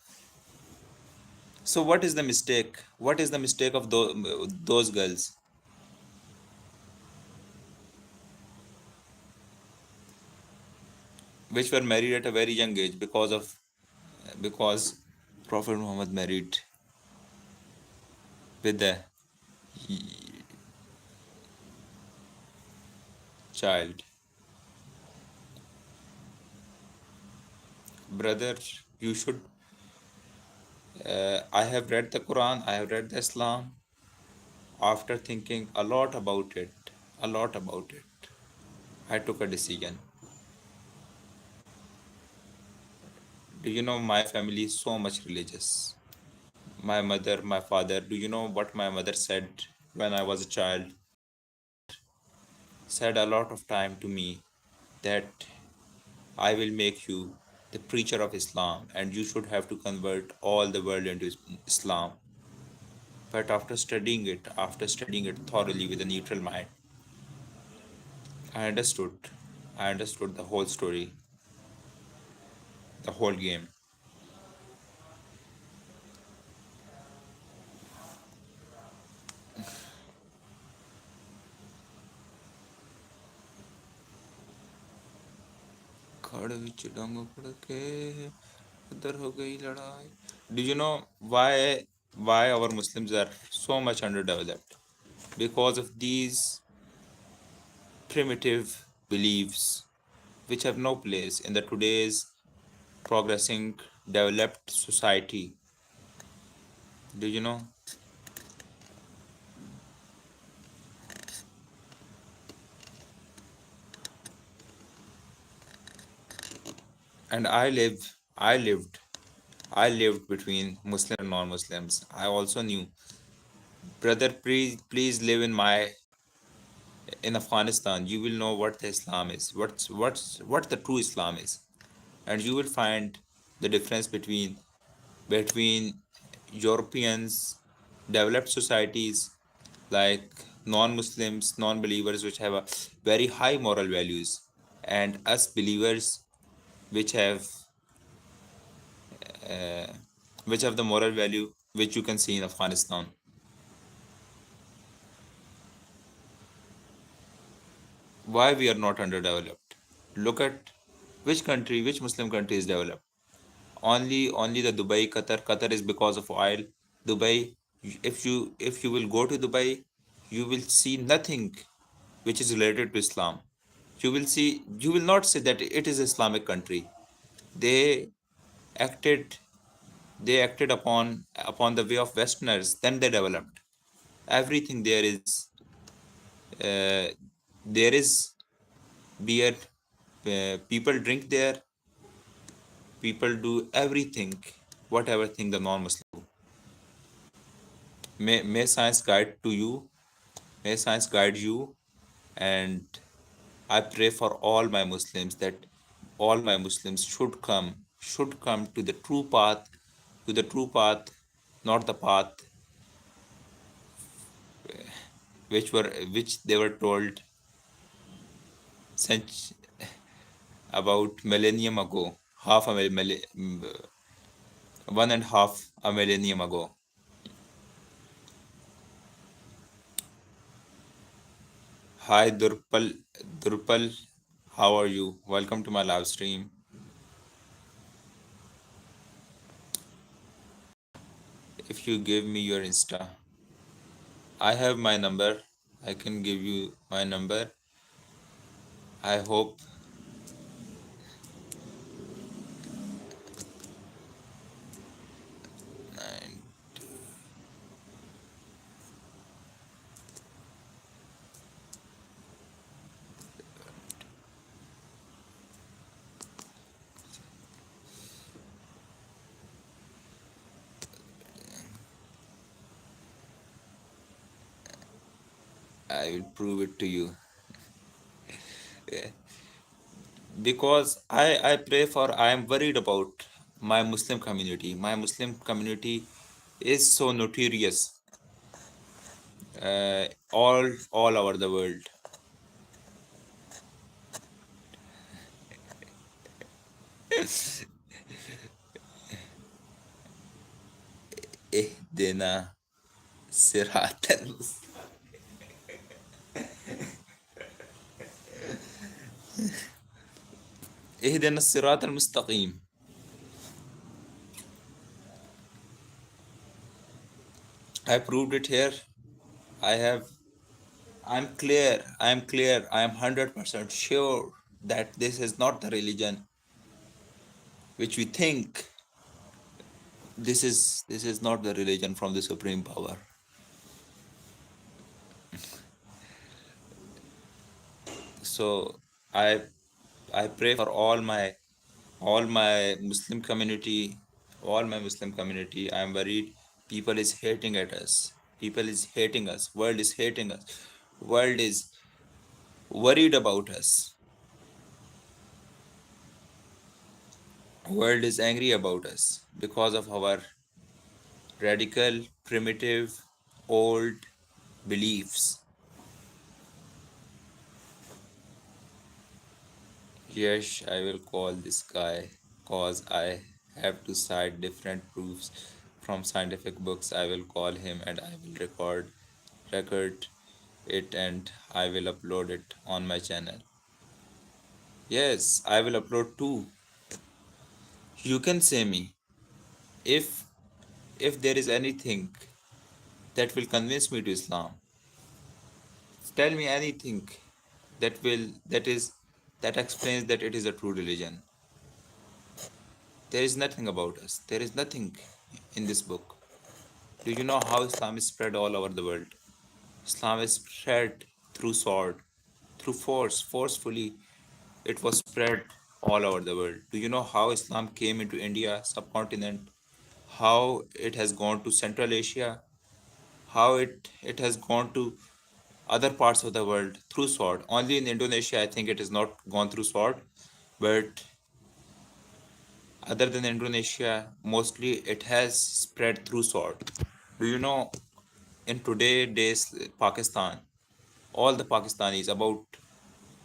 So what is the mistake? What is the mistake of those girls? which were married at a very young age because Prophet Muhammad married with a child. Brother, you should. I have read the Quran. I have read the Islam. After thinking a lot about it, I took a decision. Do you know my family is so much religious? My mother, my father. Do you know what my mother said when I was a child? Said a lot of time to me that I will make you the preacher of Islam and you should have to convert all the world into Islam. But after studying it thoroughly with a neutral mind, I understood. I understood the whole story, the whole game. खड़ विच डंग पड़ के उधर हो गई लड़ाई. Do you know why our Muslims are so much underdeveloped? Because of these primitive beliefs which have no place in the today's progressing developed society. Do you know? And I lived between Muslim and non-Muslims. I also knew, brother, please live in Afghanistan. You will know what the Islam is. What the true Islam is, and you will find the difference between Europeans, developed societies like non-Muslims, non-believers, which have a very high moral values, and us believers, which have uh, which have the moral value which you can see in Afghanistan. Why we are not underdeveloped? Look at which Muslim country is developed. Only the Dubai, Qatar is because of oil. Dubai, if you will go to Dubai, you will see nothing which is related to Islam. You will not say that it is Islamic country. They acted they acted upon the way of Westerners. Then they developed. Everything uh, there is beer. People drink there. People do everything, whatever thing the non-Muslim do. May science guide to you. May science guide you. And I pray for all my Muslims that all my Muslims should come to the true path, not the path which they were told since about millennium ago, half a one and a half a millennium ago. Hi Durpal, how are you? Welcome to my live stream. If you give me your Insta, I have my number. I can give you my number. I hope and I will prove it to you. Because I pray for, I am worried about my Muslim community. My Muslim community is so notorious all over the world. اهدنا صراط اهدنا الصراط المستقيم. I proved it here. I have. I'm clear. I'm clear. I am 100% sure that this is not the religion which we think. This is not the religion from the supreme power. So I I pray for all my Muslim community, all my Muslim community. I am worried. People is hating at us. People is hating us. World is hating us. World is worried about us. World is angry about us because of our radical, primitive, old beliefs. Yes, I will call this guy cause I have to cite different proofs from scientific books. I will call him and I will record it and I will upload it on my channel. Yes, I will upload too. You can say me if there is anything that will convince me to Islam. Tell me anything that explains that it is a true religion. There is nothing about us. There is nothing in this book. Do you know how Islam is spread all over the world? Islam is spread through sword, through force, forcefully. It was spread all over the world. Do you know how Islam came into India subcontinent? How it has gone to Central Asia? How it has gone to other parts of the world through sword? Only in Indonesia, I think it has not gone through sword, but other than Indonesia, mostly it has spread through sword. Do you know in today's Pakistan, all the Pakistanis, about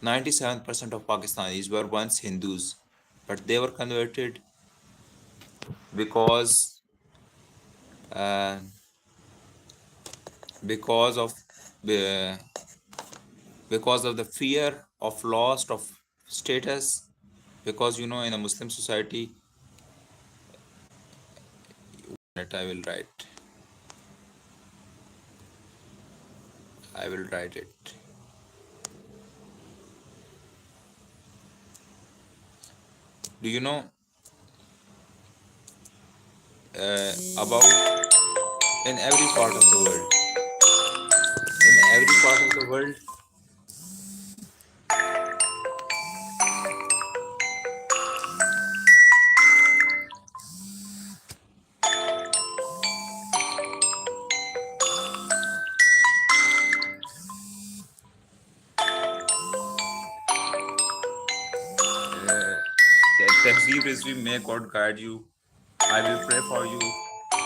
97% of Pakistanis were once Hindus, but they were converted because uh, because of the the fear of loss of status. Because in a Muslim society, that I will write it. Do you know about in every part of the world? In every part of the world, Tehzeeb Rizvi, may God guide you. I will pray for you.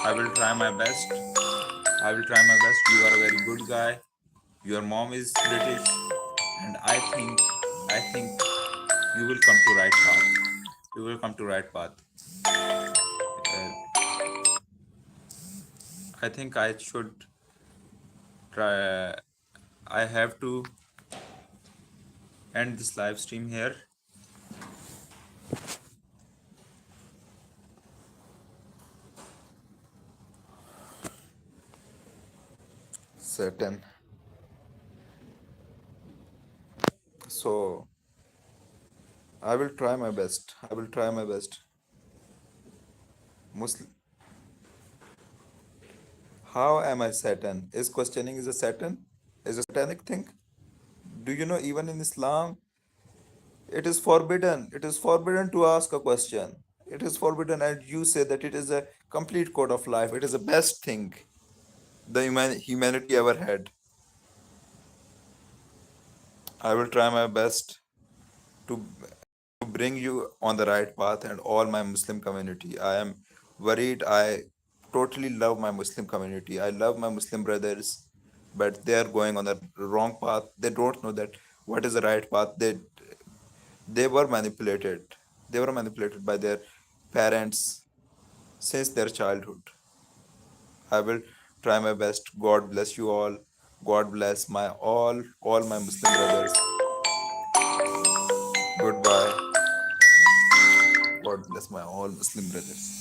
I will try my best. I will try my best. You are a very good guy. Your mom is British, and I think you will come to right path. You will come to right path. Uh, I think I should try. I have to end this live stream here. Certain. So I will try my best. I will try my best. Muslim. How am I Satan? Is questioning is a Satan? Is a satanic thing? Do you know even in Islam it is forbidden? It is forbidden to ask a question. It is forbidden, and you say that it is a complete code of life. It is the best thing the humanity ever had. I will try my best to bring you on the right path and all my Muslim community. I am worried. I totally love my Muslim community. I love my Muslim brothers, but they are going on the wrong path. They don't know that what is the right path. They were manipulated. They were manipulated by their parents since their childhood. I will try my best. God bless you all. God bless my all my Muslim brothers. Goodbye. God bless my all Muslim brothers.